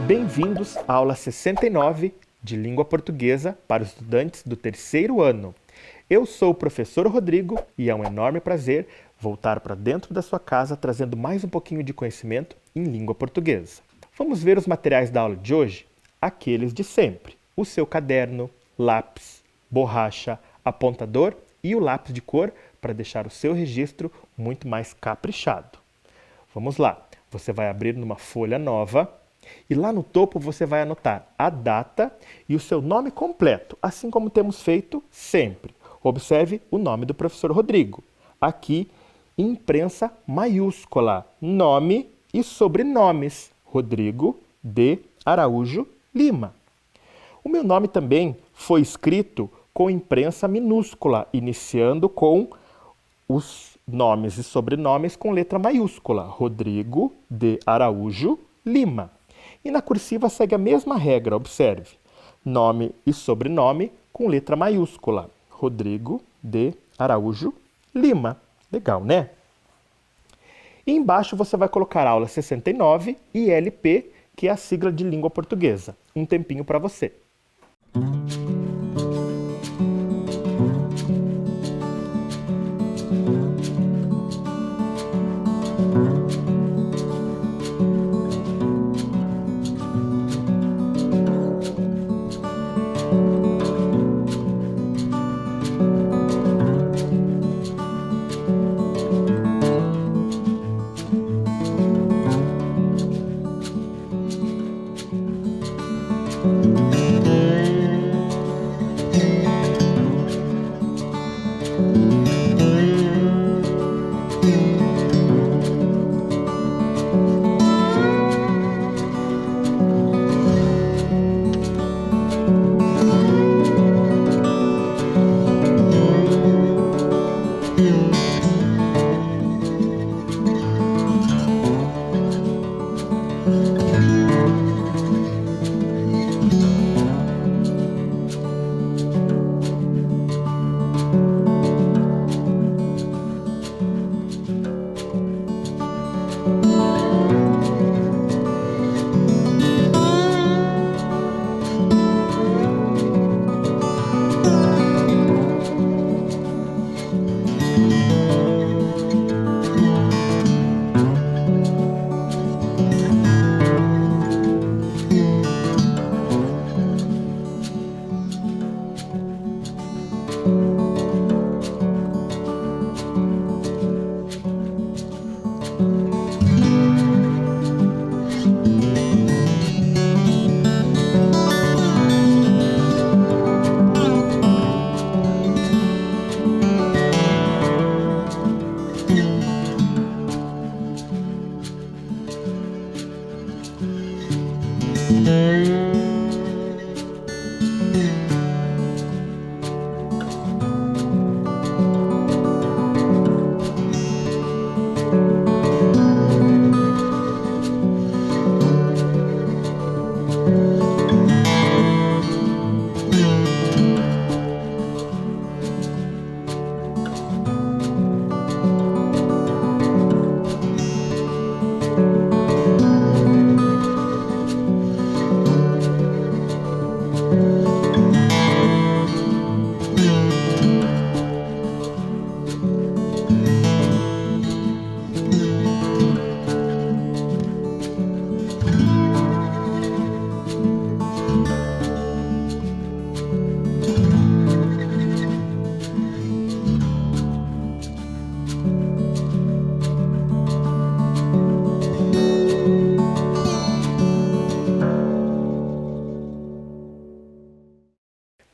Bem-vindos à aula 69 de Língua Portuguesa para os estudantes do terceiro ano. Eu sou o professor Rodrigo e é um enorme prazer voltar para dentro da sua casa trazendo mais um pouquinho de conhecimento em língua portuguesa. Vamos ver os materiais da aula de hoje? Aqueles de sempre. O seu caderno, lápis, borracha, apontador e o lápis de cor para deixar o seu registro muito mais caprichado. Vamos lá. Você vai abrir numa folha nova e lá no topo você vai anotar a data e o seu nome completo, assim como temos feito sempre. Observe o nome do professor Rodrigo. Aqui, imprensa maiúscula, nome e sobrenomes. Rodrigo de Araújo Lima. O meu nome também foi escrito com imprensa minúscula, iniciando com os nomes e sobrenomes com letra maiúscula. Rodrigo de Araújo Lima. E na cursiva segue a mesma regra, observe. Nome e sobrenome com letra maiúscula. Rodrigo de Araújo Lima. Legal, né? E embaixo você vai colocar aula 69 e LP, que é a sigla de língua portuguesa. Um tempinho para você.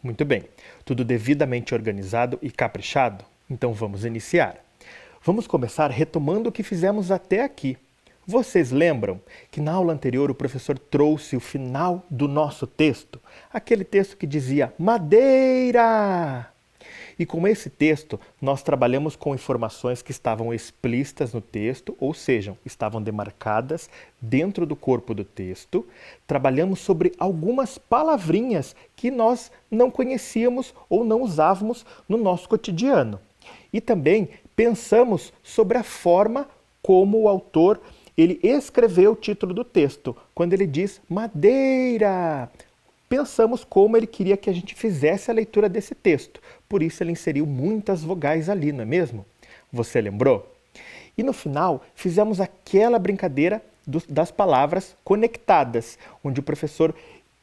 Muito bem, tudo devidamente organizado e caprichado? Então vamos iniciar. Vamos começar retomando o que fizemos até aqui. Vocês lembram que na aula anterior o professor trouxe o final do nosso texto? Aquele texto que dizia madeira! E com esse texto, nós trabalhamos com informações que estavam explícitas no texto, ou seja, estavam demarcadas dentro do corpo do texto. Trabalhamos sobre algumas palavrinhas que nós não conhecíamos ou não usávamos no nosso cotidiano. E também pensamos sobre a forma como o autor ele escreveu o título do texto, quando ele diz madeira. Pensamos como ele queria que a gente fizesse a leitura desse texto, por isso ele inseriu muitas vogais ali, não é mesmo? Você lembrou? E no final, fizemos aquela brincadeira das palavras conectadas, onde o professor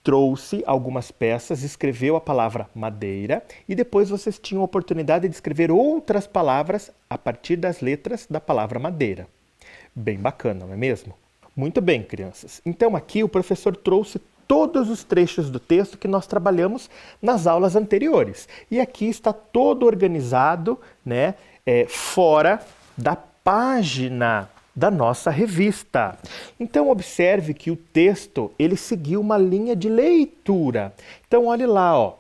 trouxe algumas peças, escreveu a palavra madeira e depois vocês tinham a oportunidade de escrever outras palavras a partir das letras da palavra madeira. Bem bacana, não é mesmo? Muito bem, crianças. Então aqui o professor trouxe todos os trechos do texto que nós trabalhamos nas aulas anteriores. E aqui está todo organizado, né, fora da página da nossa revista. Então observe que o texto ele seguiu uma linha de leitura. Então olhe lá, ó.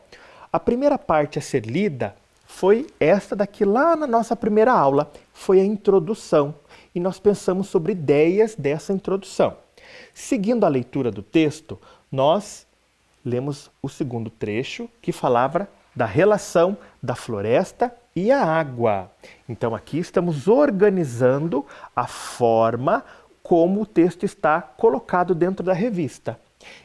A primeira parte a ser lida foi esta daqui lá na nossa primeira aula, foi a introdução. E nós pensamos sobre ideias dessa introdução. Seguindo a leitura do texto, nós lemos o segundo trecho que falava da relação da floresta e a água. Então aqui estamos organizando a forma como o texto está colocado dentro da revista.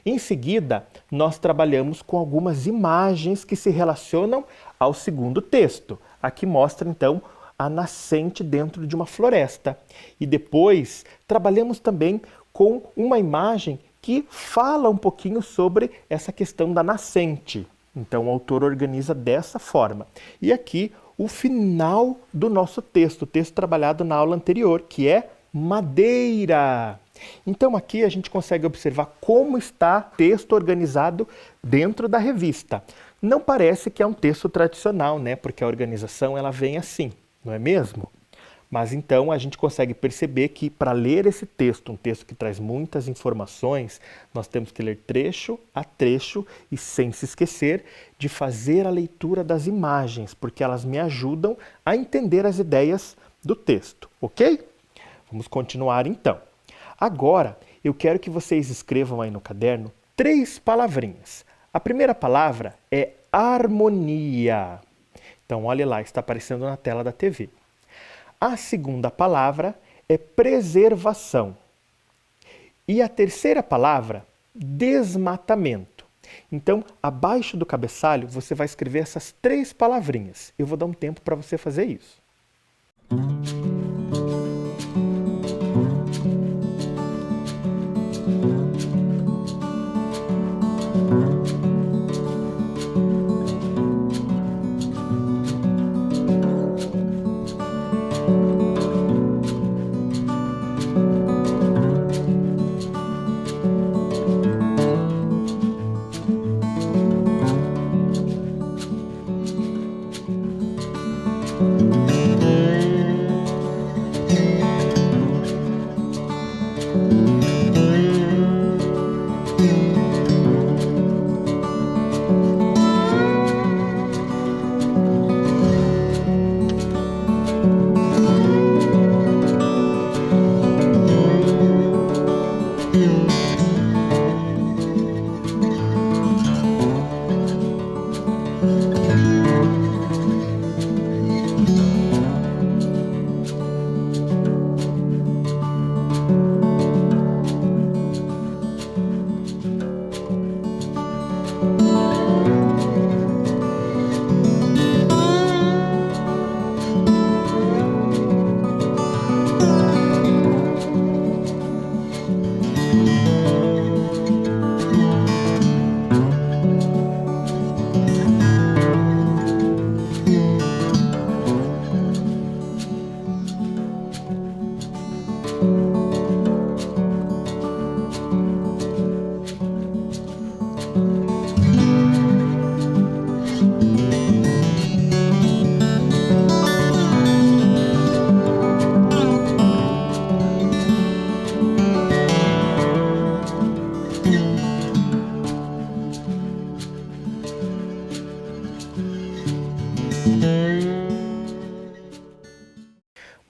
Em seguida, nós trabalhamos com algumas imagens que se relacionam ao segundo texto. Aqui mostra então a nascente dentro de uma floresta. E depois trabalhamos também com uma imagem que fala um pouquinho sobre essa questão da nascente. Então o autor organiza dessa forma. E aqui o final do nosso texto, o texto trabalhado na aula anterior, que é madeira. Então aqui a gente consegue observar como está o texto organizado dentro da revista. Não parece que é um texto tradicional, né? Porque a organização ela vem assim, não é mesmo? Mas então a gente consegue perceber que para ler esse texto, um texto que traz muitas informações, nós temos que ler trecho a trecho e sem se esquecer de fazer a leitura das imagens, porque elas me ajudam a entender as ideias do texto, ok? Vamos continuar então. Agora eu quero que vocês escrevam aí no caderno 3 palavrinhas. A primeira palavra é harmonia. Então olha lá, está aparecendo na tela da TV. A segunda palavra é preservação. E a terceira palavra, desmatamento. Então, abaixo do cabeçalho, você vai escrever essas 3 palavrinhas. Eu vou dar um tempo para você fazer isso.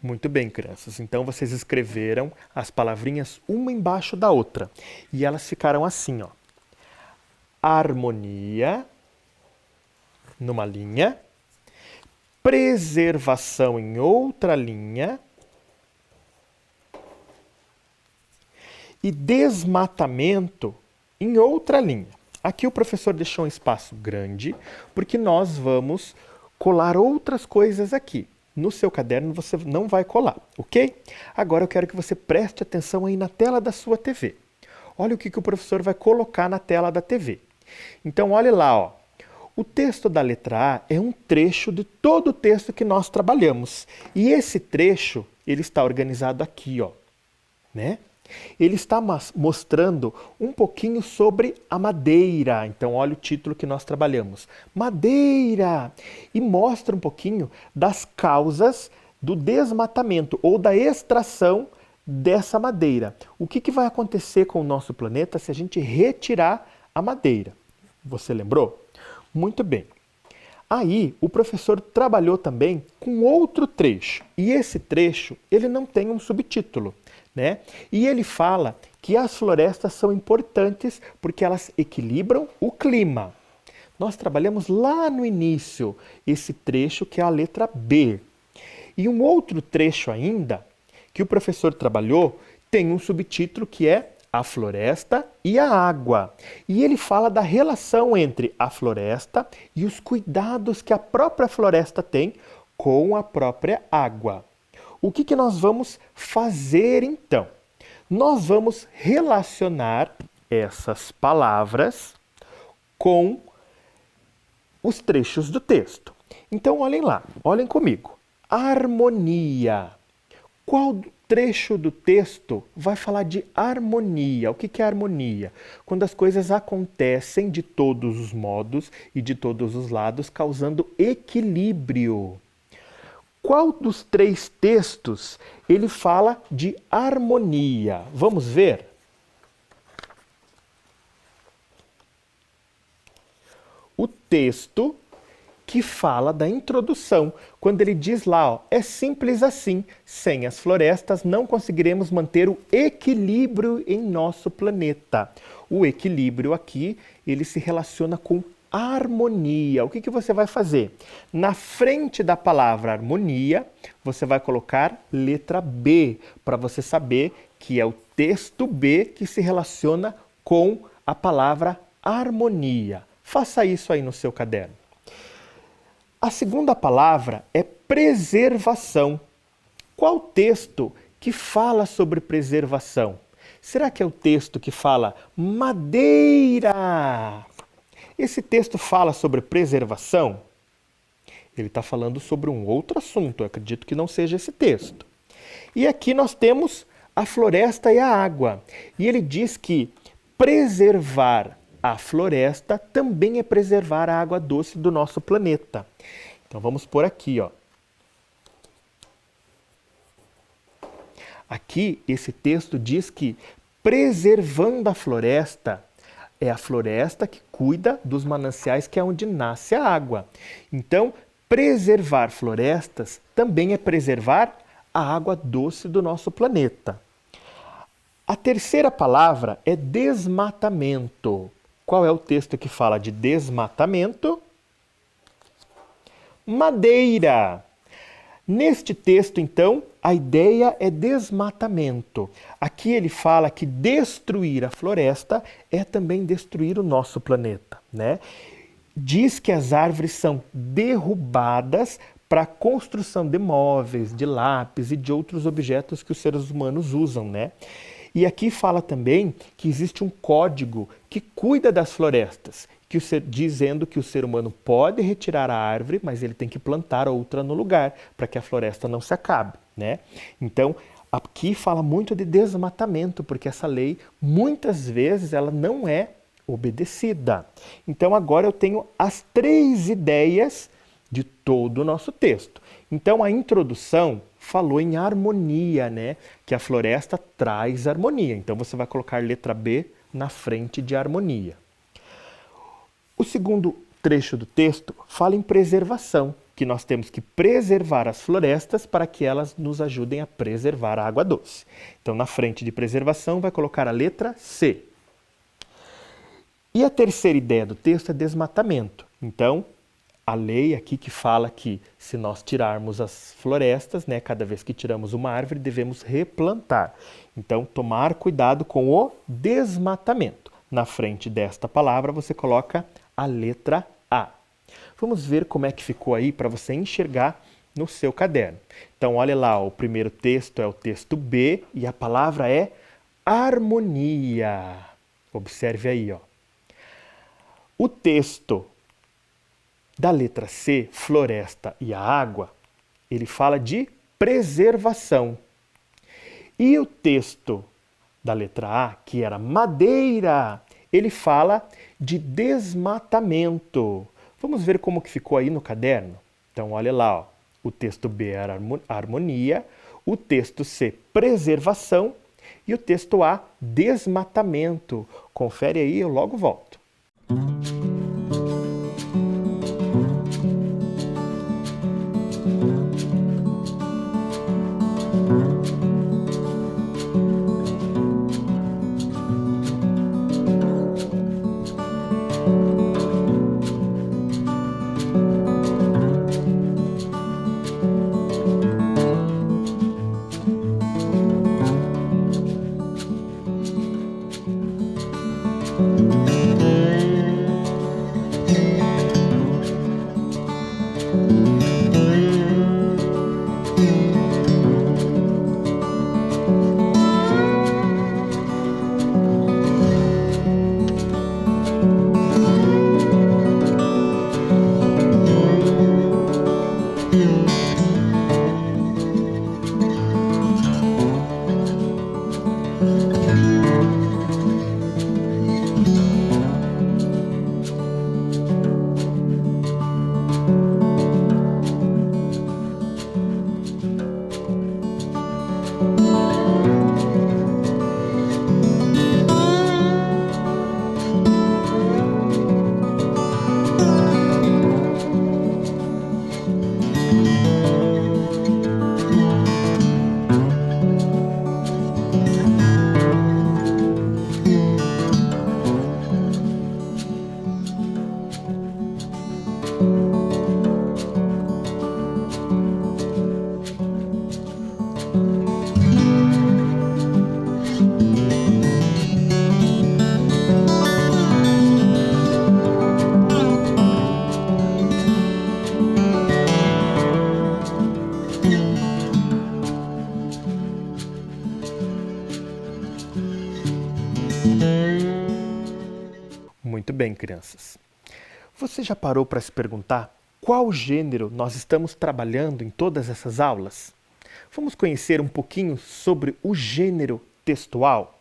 Muito bem, crianças. Então vocês escreveram as palavrinhas uma embaixo da outra. E elas ficaram assim, ó. Harmonia, numa linha. Preservação em outra linha. e desmatamento em outra linha. Aqui o professor deixou um espaço grande, porque nós vamos colar outras coisas aqui. No seu caderno você não vai colar, ok? Agora eu quero que você preste atenção aí na tela da sua TV. Olha o que o professor vai colocar na tela da TV. Então, olha lá, ó. O texto da letra A é um trecho de todo o texto que nós trabalhamos. E esse trecho, ele está organizado aqui, ó, né? Ele está mostrando um pouquinho sobre a madeira. Então, olha o título que nós trabalhamos. Madeira! E mostra um pouquinho das causas do desmatamento ou da extração dessa madeira. O que vai acontecer com o nosso planeta se a gente retirar a madeira? Você lembrou? Muito bem. Aí, o professor trabalhou também com outro trecho. E esse trecho, ele não tem um subtítulo, né? E ele fala que as florestas são importantes porque elas equilibram o clima. Nós trabalhamos lá no início esse trecho que é a letra B. E um outro trecho ainda que o professor trabalhou tem um subtítulo que é a floresta e a água. E ele fala da relação entre a floresta e os cuidados que a própria floresta tem com a própria água. O que nós vamos fazer então? Nós vamos relacionar essas palavras com os trechos do texto. Então olhem lá, olhem comigo. Harmonia. Qual trecho do texto vai falar de harmonia? O que é harmonia? Quando as coisas acontecem de todos os modos e de todos os lados, causando equilíbrio. Qual dos três textos ele fala de harmonia? Vamos ver? O texto que fala da introdução, quando ele diz lá, ó, é simples assim, sem as florestas não conseguiremos manter o equilíbrio em nosso planeta. O equilíbrio aqui, ele se relaciona com harmonia. O que você vai fazer? Na frente da palavra harmonia, você vai colocar letra B, para você saber que é o texto B que se relaciona com a palavra harmonia. Faça isso aí no seu caderno. A segunda palavra é preservação. Qual texto que fala sobre preservação? Será que é o texto que fala madeira? Esse texto fala sobre preservação? Ele está falando sobre um outro assunto, eu acredito que não seja esse texto. E aqui nós temos a floresta e a água. E ele diz que preservar a floresta também é preservar a água doce do nosso planeta. Então vamos por aqui, ó. Aqui esse texto diz que preservando a floresta, é a floresta que cuida dos mananciais, que é onde nasce a água. Então, preservar florestas também é preservar a água doce do nosso planeta. A terceira palavra é desmatamento. Qual é o texto que fala de desmatamento? Madeira. Neste texto, então, a ideia é desmatamento. Aqui ele fala que destruir a floresta é também destruir o nosso planeta, né? Diz que as árvores são derrubadas para a construção de móveis, de lápis e de outros objetos que os seres humanos usam, né? E aqui fala também que existe um código que cuida das florestas, dizendo que o ser humano pode retirar a árvore, mas ele tem que plantar outra no lugar, para que a floresta não se acabe, né? Então, aqui fala muito de desmatamento, porque essa lei, muitas vezes, ela não é obedecida. Então, agora eu tenho as três ideias de todo o nosso texto. Então, a introdução falou em harmonia, né? Que a floresta traz harmonia. Então, você vai colocar letra B na frente de harmonia. O segundo trecho do texto fala em preservação, que nós temos que preservar as florestas para que elas nos ajudem a preservar a água doce. Então, na frente de preservação, vai colocar a letra C. E a terceira ideia do texto é desmatamento. Então, a lei aqui que fala que se nós tirarmos as florestas, né, cada vez que tiramos uma árvore, devemos replantar. Então, tomar cuidado com o desmatamento. Na frente desta palavra, você coloca a letra A. Vamos ver como é que ficou aí para você enxergar no seu caderno. Então, olha lá, o primeiro texto é o texto B e a palavra é harmonia. Observe aí, ó. O texto da letra C, floresta e a água, ele fala de preservação. E o texto da letra A, que era madeira, ele fala de desmatamento. Vamos ver como que ficou aí no caderno? Então, olha lá, ó. O texto B era harmonia, o texto C, preservação e o texto A, desmatamento. Confere aí, eu logo volto. Muito bem, crianças. Você já parou para se perguntar qual gênero nós estamos trabalhando em todas essas aulas? Vamos conhecer um pouquinho sobre o gênero textual?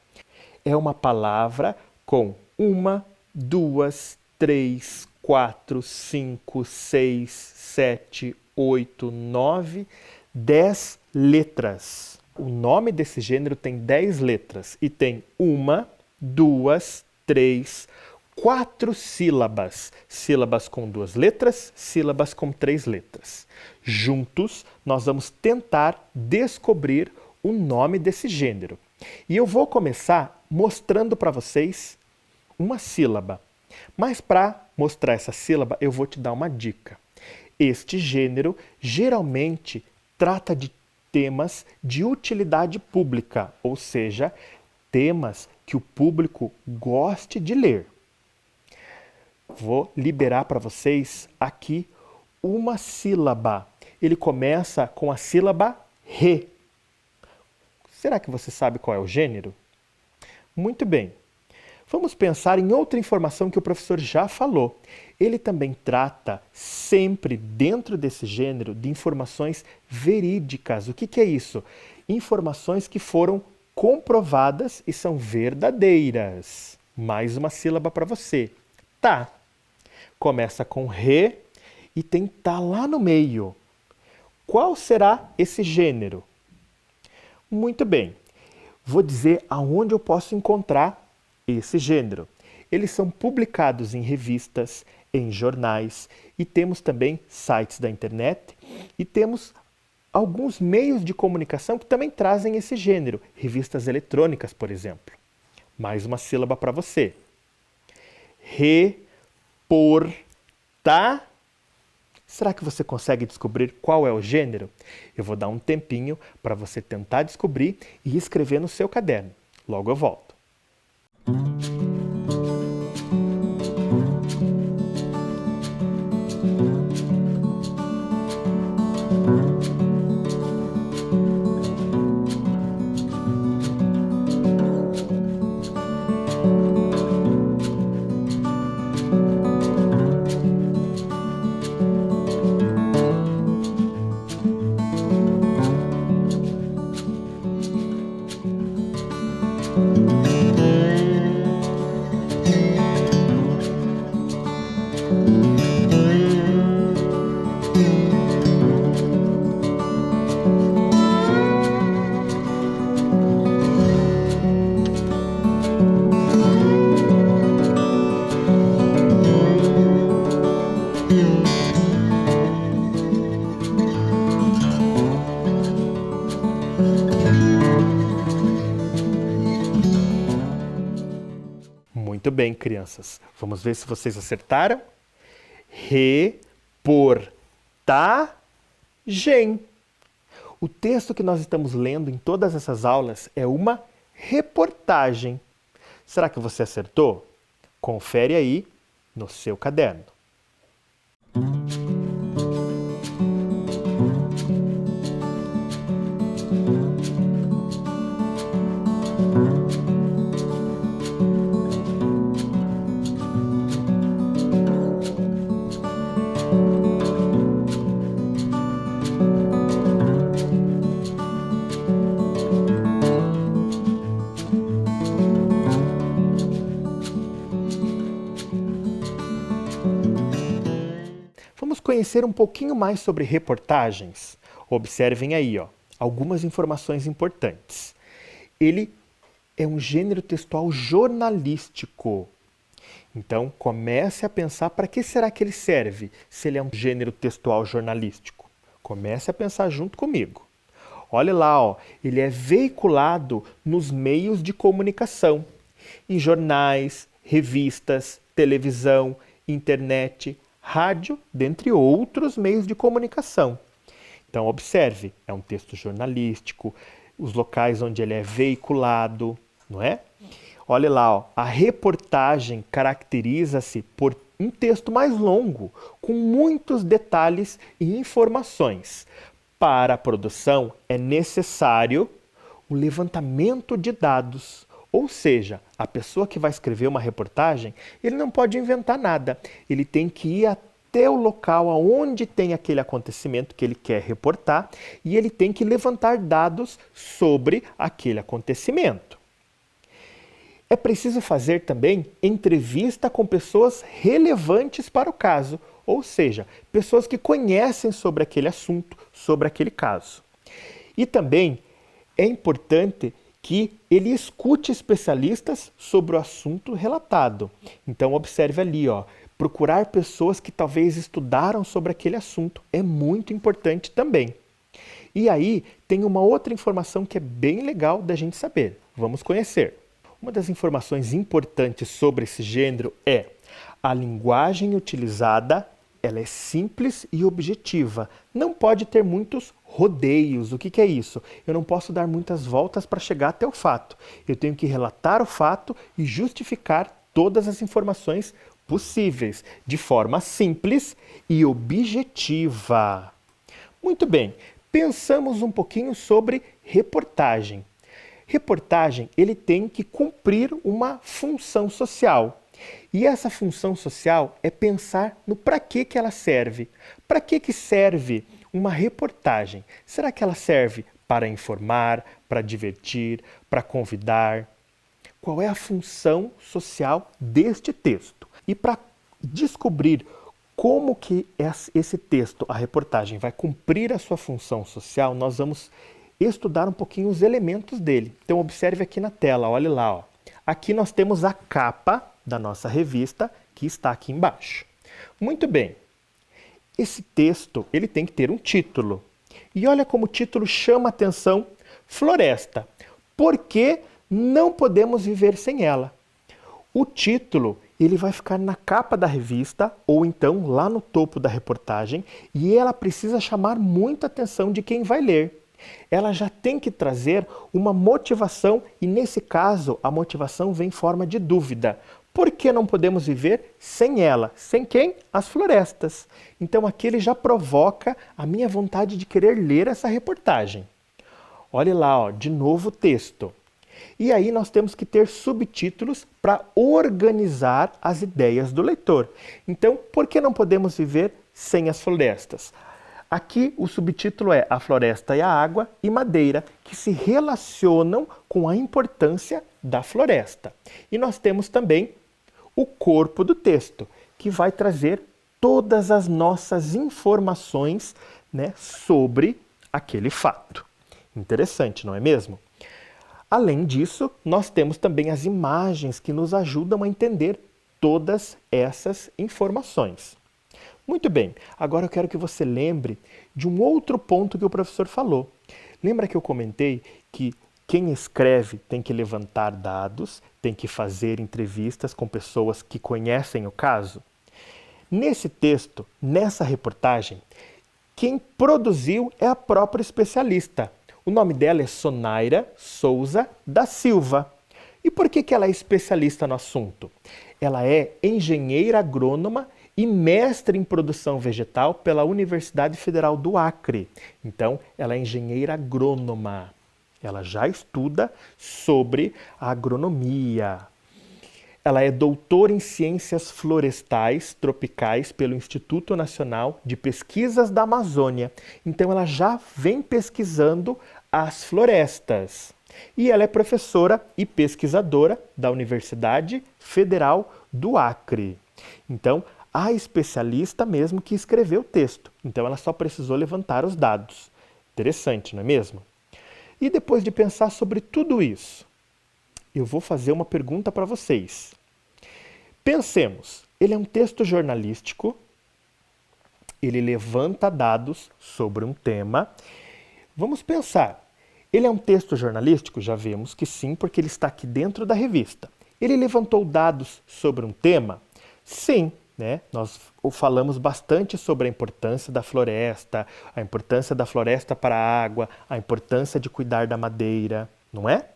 É uma palavra com 1, 2, 3, 4, 5, 6, 7, 8, 9, 10 letras. O nome desse gênero tem 10 letras e tem 1, 2, 3, 4 sílabas. Sílabas com 2 letras, sílabas com 3 letras. Juntos, nós vamos tentar descobrir o nome desse gênero. E eu vou começar mostrando para vocês uma sílaba. Mas para mostrar essa sílaba, eu vou te dar uma dica. Este gênero geralmente trata de temas de utilidade pública, ou seja, temas que o público goste de ler. Vou liberar para vocês aqui uma sílaba. Ele começa com a sílaba re. Será que você sabe qual é o gênero? Muito bem. Vamos pensar em outra informação que o professor já falou. Ele também trata sempre dentro desse gênero de informações verídicas. O que é isso? Informações que foram comprovadas e são verdadeiras. Mais uma sílaba para você. Tá. Começa com re e tem tá lá no meio. Qual será esse gênero? Muito bem. Vou dizer aonde eu posso encontrar esse gênero. Eles são publicados em revistas, em jornais e temos também sites da internet e temos alguns meios de comunicação que também trazem esse gênero. Revistas eletrônicas, por exemplo. Mais uma sílaba para você. Reportagens. Será que você consegue descobrir qual é o gênero? Eu vou dar um tempinho para você tentar descobrir e escrever no seu caderno. Logo eu volto. Muito bem, crianças. Vamos ver se vocês acertaram. Reportagem. O texto que nós estamos lendo em todas essas aulas é uma reportagem. Será que você acertou? Confere aí no seu caderno. Vamos conhecer um pouquinho mais sobre reportagens. Observem aí, algumas informações importantes. Ele é um gênero textual jornalístico. Então, comece a pensar para que será que ele serve, se ele é um gênero textual jornalístico. Comece a pensar junto comigo. Olha lá, ele é veiculado nos meios de comunicação, em jornais, revistas, televisão, internet, rádio, dentre outros meios de comunicação. Então, observe, é um texto jornalístico, os locais onde ele é veiculado, não é? Olha lá, a reportagem caracteriza-se por um texto mais longo, com muitos detalhes e informações. Para a produção é necessário o levantamento de dados. Ou seja, a pessoa que vai escrever uma reportagem, ele não pode inventar nada. Ele tem que ir até o local onde tem aquele acontecimento que ele quer reportar e ele tem que levantar dados sobre aquele acontecimento. É preciso fazer também entrevista com pessoas relevantes para o caso, ou seja, pessoas que conhecem sobre aquele assunto, sobre aquele caso. E também é importante que ele escute especialistas sobre o assunto relatado. Então, observe ali, procurar pessoas que talvez estudaram sobre aquele assunto é muito importante também. E aí, tem uma outra informação que é bem legal da gente saber. Vamos conhecer. Uma das informações importantes sobre esse gênero é a linguagem utilizada, ela é simples e objetiva. Não pode ter muitos rodeios. O que é isso? Eu não posso dar muitas voltas para chegar até o fato. Eu tenho que relatar o fato e justificar todas as informações possíveis, de forma simples e objetiva. Muito bem, pensamos um pouquinho sobre reportagem. Reportagem, ele tem que cumprir uma função social. E essa função social é pensar no para que ela serve. Para que serve uma reportagem? Será que ela serve para informar, para divertir, para convidar? Qual é a função social deste texto? E para descobrir como que esse texto, a reportagem, vai cumprir a sua função social, nós vamos estudar um pouquinho os elementos dele. Então observe aqui na tela, olhe lá. Aqui nós temos a capa da nossa revista, que está aqui embaixo. Muito bem, esse texto ele tem que ter um título. E olha como o título chama a atenção, Floresta. Por que não podemos viver sem ela? O título ele vai ficar na capa da revista ou então lá no topo da reportagem e ela precisa chamar muita atenção de quem vai ler. Ela já tem que trazer uma motivação e, nesse caso, a motivação vem em forma de dúvida. Por que não podemos viver sem ela? Sem quem? As florestas. Então aqui ele já provoca a minha vontade de querer ler essa reportagem. Olhe lá, ó, de novo o texto. E aí nós temos que ter subtítulos para organizar as ideias do leitor. Então, por que não podemos viver sem as florestas? Aqui o subtítulo é A Floresta e a Água e Madeira, que se relacionam com a importância da floresta. E nós temos também o corpo do texto, que vai trazer todas as nossas informações, né, sobre aquele fato. Interessante, não é mesmo? Além disso, nós temos também as imagens que nos ajudam a entender todas essas informações. Muito bem, agora eu quero que você lembre de um outro ponto que o professor falou. Lembra que eu comentei que quem escreve tem que levantar dados, tem que fazer entrevistas com pessoas que conhecem o caso? Nesse texto, nessa reportagem, quem produziu é a própria especialista. O nome dela é Sonaira Souza da Silva. E por que ela é especialista no assunto? Ela é engenheira agrônoma e mestre em produção vegetal pela Universidade Federal do Acre. Então, ela é engenheira agrônoma. Ela já estuda sobre a agronomia. Ela é doutora em Ciências Florestais Tropicais pelo Instituto Nacional de Pesquisas da Amazônia. Então, ela já vem pesquisando as florestas. E ela é professora e pesquisadora da Universidade Federal do Acre. Então, a especialista mesmo que escreveu o texto. Então, ela só precisou levantar os dados. Interessante, não é mesmo? E depois de pensar sobre tudo isso, eu vou fazer uma pergunta para vocês. Pensemos, ele é um texto jornalístico, ele levanta dados sobre um tema. Vamos pensar, ele é um texto jornalístico? Já vemos que sim, porque ele está aqui dentro da revista. Ele levantou dados sobre um tema? Sim. Né? Nós falamos bastante sobre a importância da floresta para a água, a importância de cuidar da madeira, não é?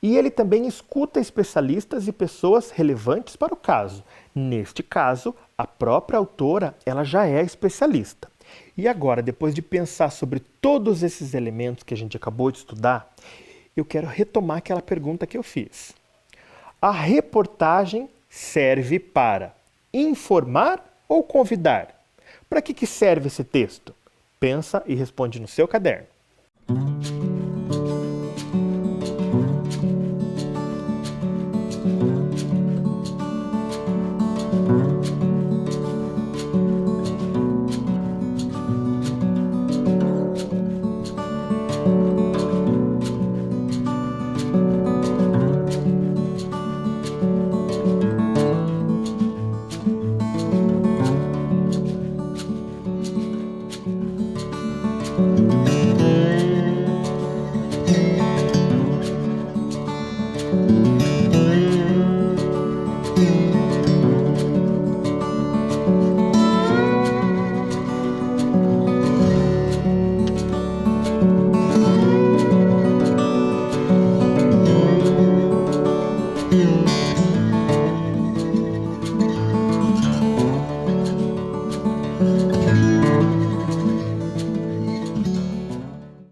E ele também escuta especialistas e pessoas relevantes para o caso. Neste caso, a própria autora, ela já é especialista. E agora, depois de pensar sobre todos esses elementos que a gente acabou de estudar, eu quero retomar aquela pergunta que eu fiz. A reportagem serve para informar ou convidar? Para que serve esse texto? Pensa e responde no seu caderno.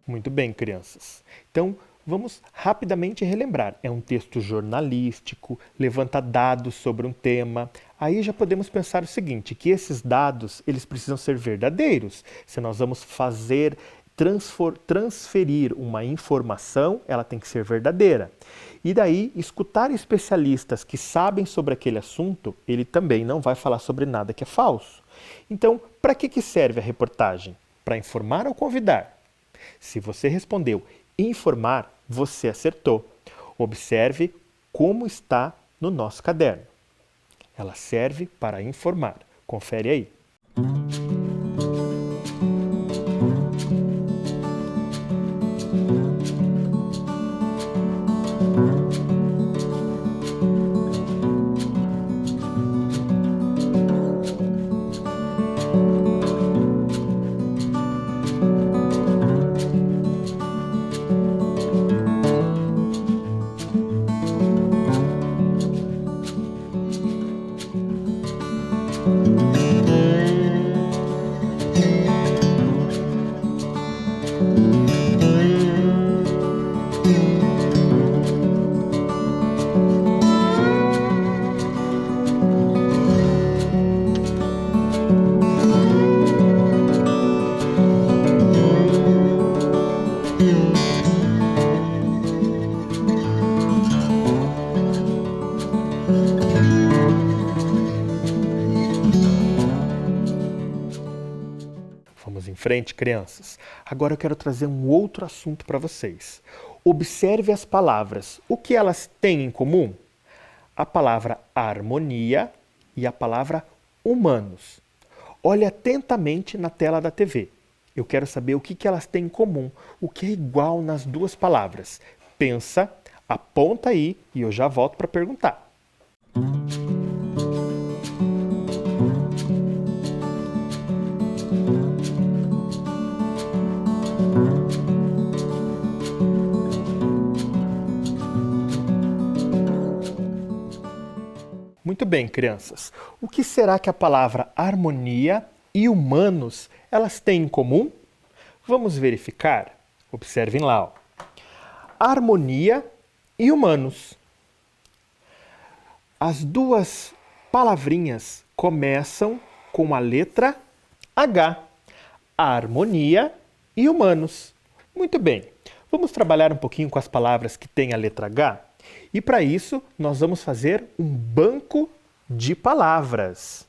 Muito bem, crianças. Então, vamos rapidamente relembrar. É um texto jornalístico, levanta dados sobre um tema. Aí já podemos pensar o seguinte, que esses dados, eles precisam ser verdadeiros. Se nós vamos transferir uma informação, ela tem que ser verdadeira. E daí, escutar especialistas que sabem sobre aquele assunto, ele também não vai falar sobre nada que é falso. Então, para que serve a reportagem? Para informar ou convidar? Se você respondeu informar, você acertou. Observe como está no nosso caderno. Ela serve para informar. Confere aí. frente, crianças. Agora eu quero trazer um outro assunto para vocês. Observe as palavras. O que elas têm em comum? A palavra harmonia e a palavra humanos. Olhe atentamente na tela da TV. Eu quero saber o que elas têm em comum, o que é igual nas duas palavras. Pensa, aponta aí e eu já volto para perguntar. Muito bem, crianças. O que será que a palavra harmonia e humanos elas têm em comum? Vamos verificar? Observem lá. Ó. Harmonia e humanos. As duas palavrinhas começam com a letra H. Harmonia e humanos. Muito bem. Vamos trabalhar um pouquinho com as palavras que têm a letra H? E para isso, nós vamos fazer um banco de palavras.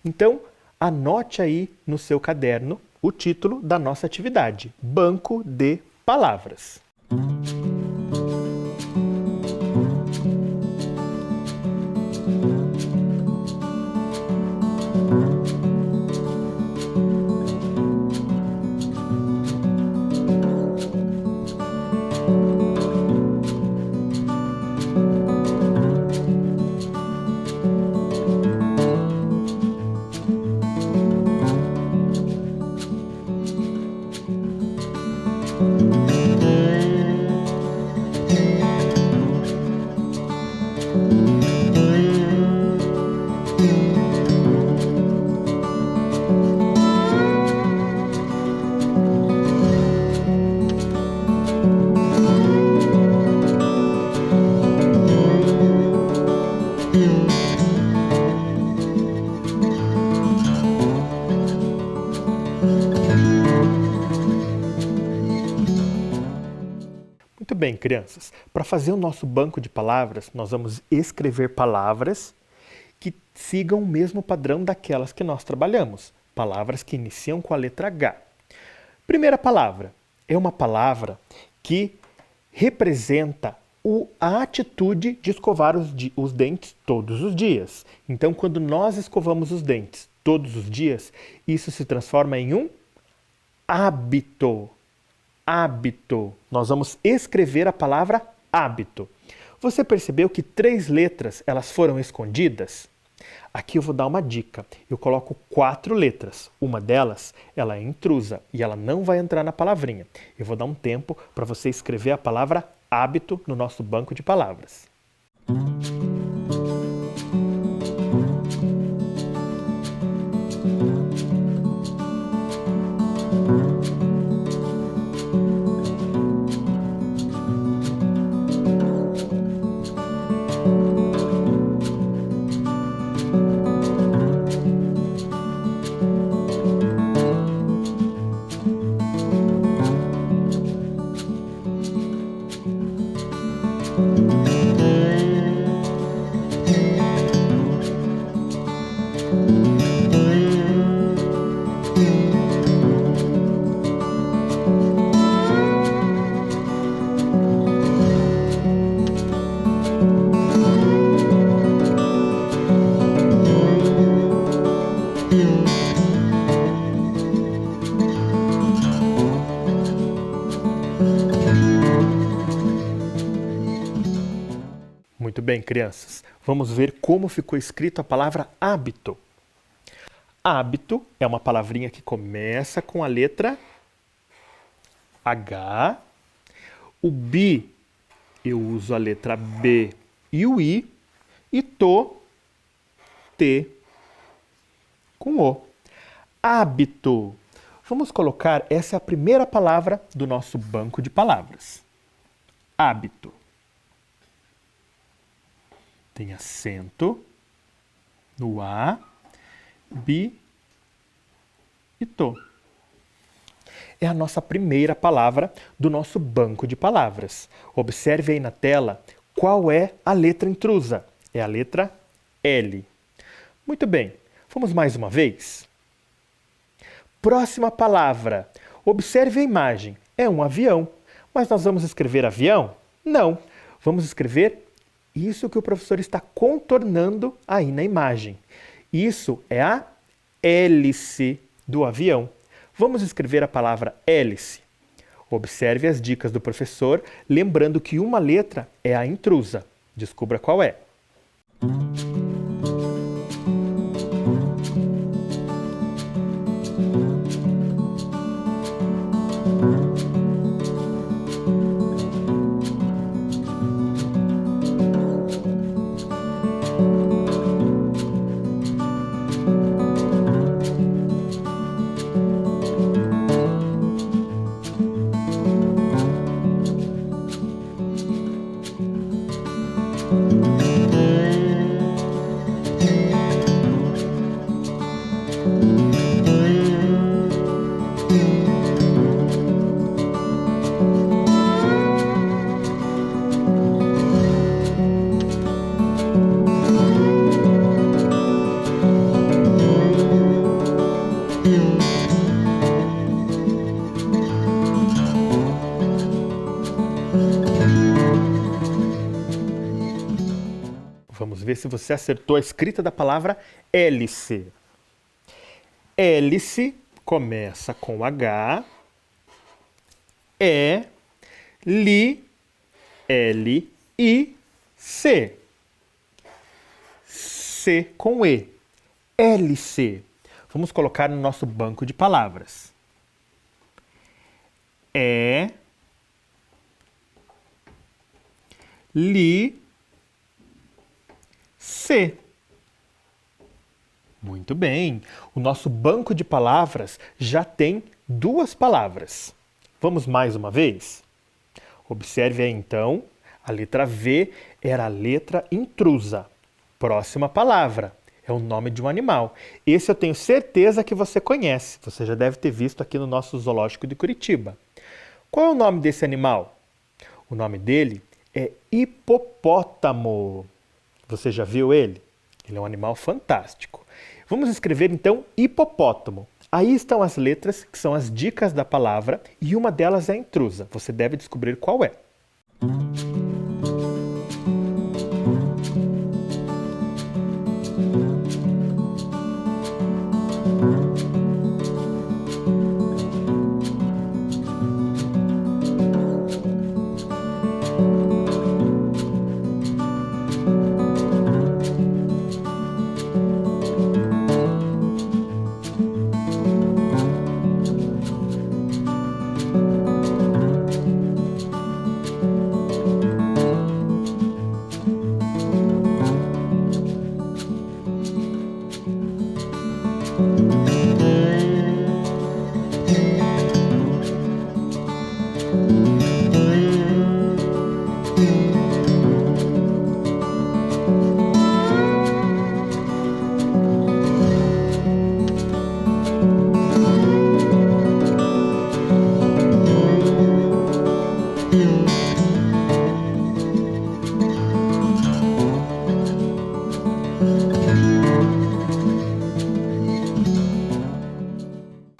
Então, anote aí no seu caderno o título da nossa atividade: Banco de Palavras. Muito bem, crianças. Para fazer o nosso banco de palavras, nós vamos escrever palavras que sigam o mesmo padrão daquelas que nós trabalhamos. Palavras que iniciam com a letra H. Primeira palavra é uma palavra que representa a atitude de escovar os dentes todos os dias. Então, quando nós escovamos os dentes todos os dias, isso se transforma em um hábito. Hábito. Nós vamos escrever a palavra hábito. Você percebeu que 3 letras elas foram escondidas? Aqui eu vou dar uma dica. Eu coloco 4 letras. Uma delas ela é intrusa e ela não vai entrar na palavrinha. Eu vou dar um tempo para você escrever a palavra hábito no nosso banco de palavras. Muito bem, crianças. Vamos ver como ficou escrito a palavra hábito. Hábito é uma palavrinha que começa com a letra H. O bi, eu uso a letra B e o I. E T, com O. Hábito. Vamos colocar, essa é a primeira palavra do nosso banco de palavras. Hábito. Tem acento no A, bi e to. É a nossa primeira palavra do nosso banco de palavras. Observe aí na tela qual é a letra intrusa. É a letra L. Muito bem, vamos mais uma vez? Próxima palavra. Observe a imagem. É um avião. Mas nós vamos escrever avião? Não. Vamos escrever isso que o professor está contornando aí na imagem. Isso é a hélice do avião. Vamos escrever a palavra hélice. Observe as dicas do professor, lembrando que uma letra é a intrusa. Descubra qual é. Vamos ver se você acertou a escrita da palavra hélice. Hélice começa com H, E, li, L, I, C. C com E. Hélice. Vamos colocar no nosso banco de palavras. É, li, C. Muito bem. O nosso banco de palavras já tem duas palavras. Vamos mais uma vez? Observe aí então, a letra V era a letra intrusa. Próxima palavra é o nome de um animal. Esse eu tenho certeza que você conhece. Você já deve ter visto aqui no nosso zoológico de Curitiba. Qual é o nome desse animal? O nome dele é hipopótamo. Você já viu ele? Ele é um animal fantástico. Vamos escrever então hipopótamo. Aí estão as letras que são as dicas da palavra e uma delas é a intrusa. Você deve descobrir qual é.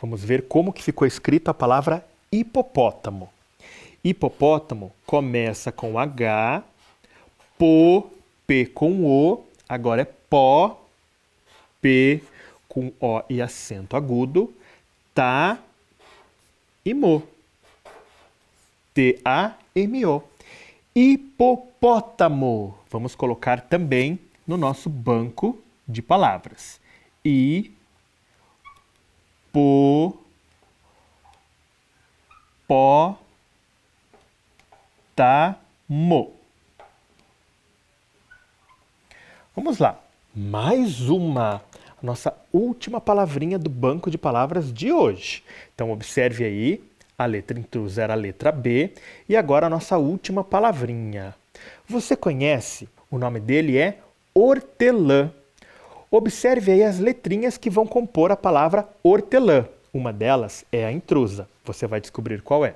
Vamos ver como que ficou escrita a palavra hipopótamo. Hipopótamo começa com H, pô, P com O, agora é pó, P com O e acento agudo, tá e mo. T-A-M-O. Hipopótamo. Vamos colocar também no nosso banco de palavras. Hipopótamo. Vamos lá. Mais uma. A nossa última palavrinha do banco de palavras de hoje. Então, observe aí. A letra intrusa era a letra B. E agora a nossa última palavrinha. Você conhece? O nome dele é hortelã. Observe aí as letrinhas que vão compor a palavra hortelã. Uma delas é a intrusa. Você vai descobrir qual é.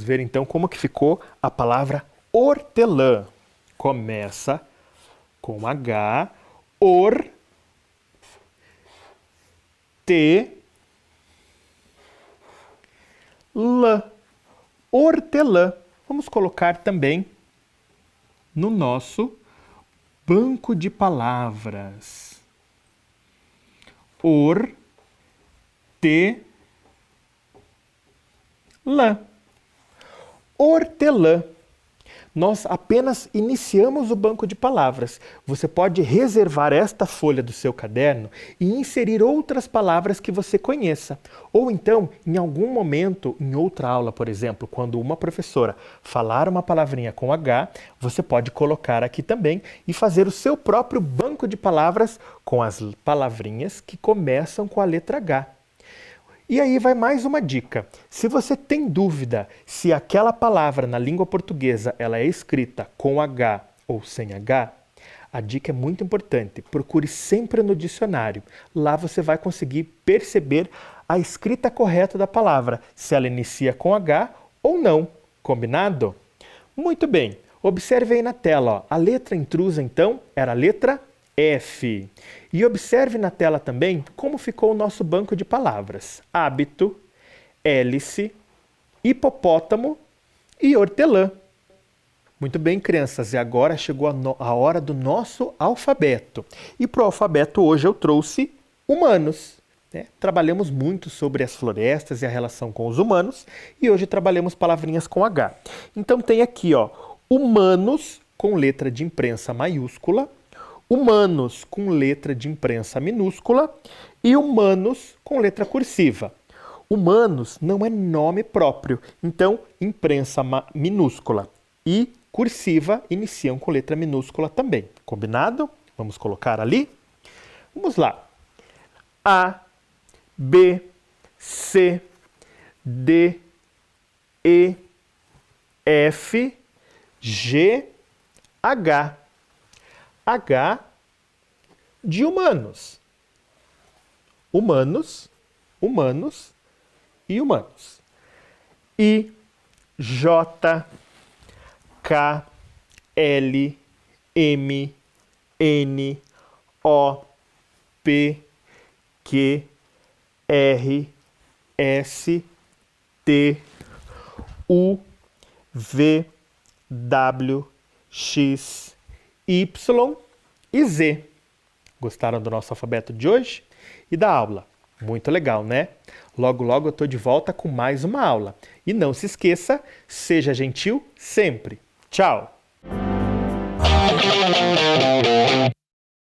ver então como que ficou a palavra hortelã. Começa com H, lã, hortelã. Vamos colocar também no nosso banco de palavras. Hortelã. Nós apenas iniciamos o banco de palavras. Você pode reservar esta folha do seu caderno e inserir outras palavras que você conheça. Ou então, em algum momento, em outra aula, por exemplo, quando uma professora falar uma palavrinha com H, você pode colocar aqui também e fazer o seu próprio banco de palavras com as palavrinhas que começam com a letra H. E aí vai mais uma dica. Se você tem dúvida se aquela palavra na língua portuguesa ela é escrita com H ou sem H, a dica é muito importante. Procure sempre no dicionário. Lá você vai conseguir perceber a escrita correta da palavra, se ela inicia com H ou não. Combinado? Muito bem. Observe aí na tela, ó. A letra intrusa então era a letra F. E observe na tela também como ficou o nosso banco de palavras. Hábito, hélice, hipopótamo e hortelã. Muito bem, crianças, e agora chegou a hora do nosso alfabeto. E para o alfabeto hoje eu trouxe humanos. Trabalhamos muito sobre as florestas e a relação com os humanos e hoje trabalhamos palavrinhas com H. Então tem aqui, ó, humanos com letra de imprensa maiúscula, humanos com letra de imprensa minúscula e humanos com letra cursiva. Humanos não é nome próprio, então imprensa minúscula e cursiva iniciam com letra minúscula também. Combinado? Vamos colocar ali? Vamos lá. A, B, C, D, E, F, G, H. H de humanos. Humanos, humanos e humanos. I, J, K, L, M, N, O, P, Q, R, S, T, U, V, W, X, Y e Z. Gostaram do nosso alfabeto de hoje e da aula? Muito legal, né? Logo, logo eu estou de volta com mais uma aula. E não se esqueça, seja gentil sempre. Tchau!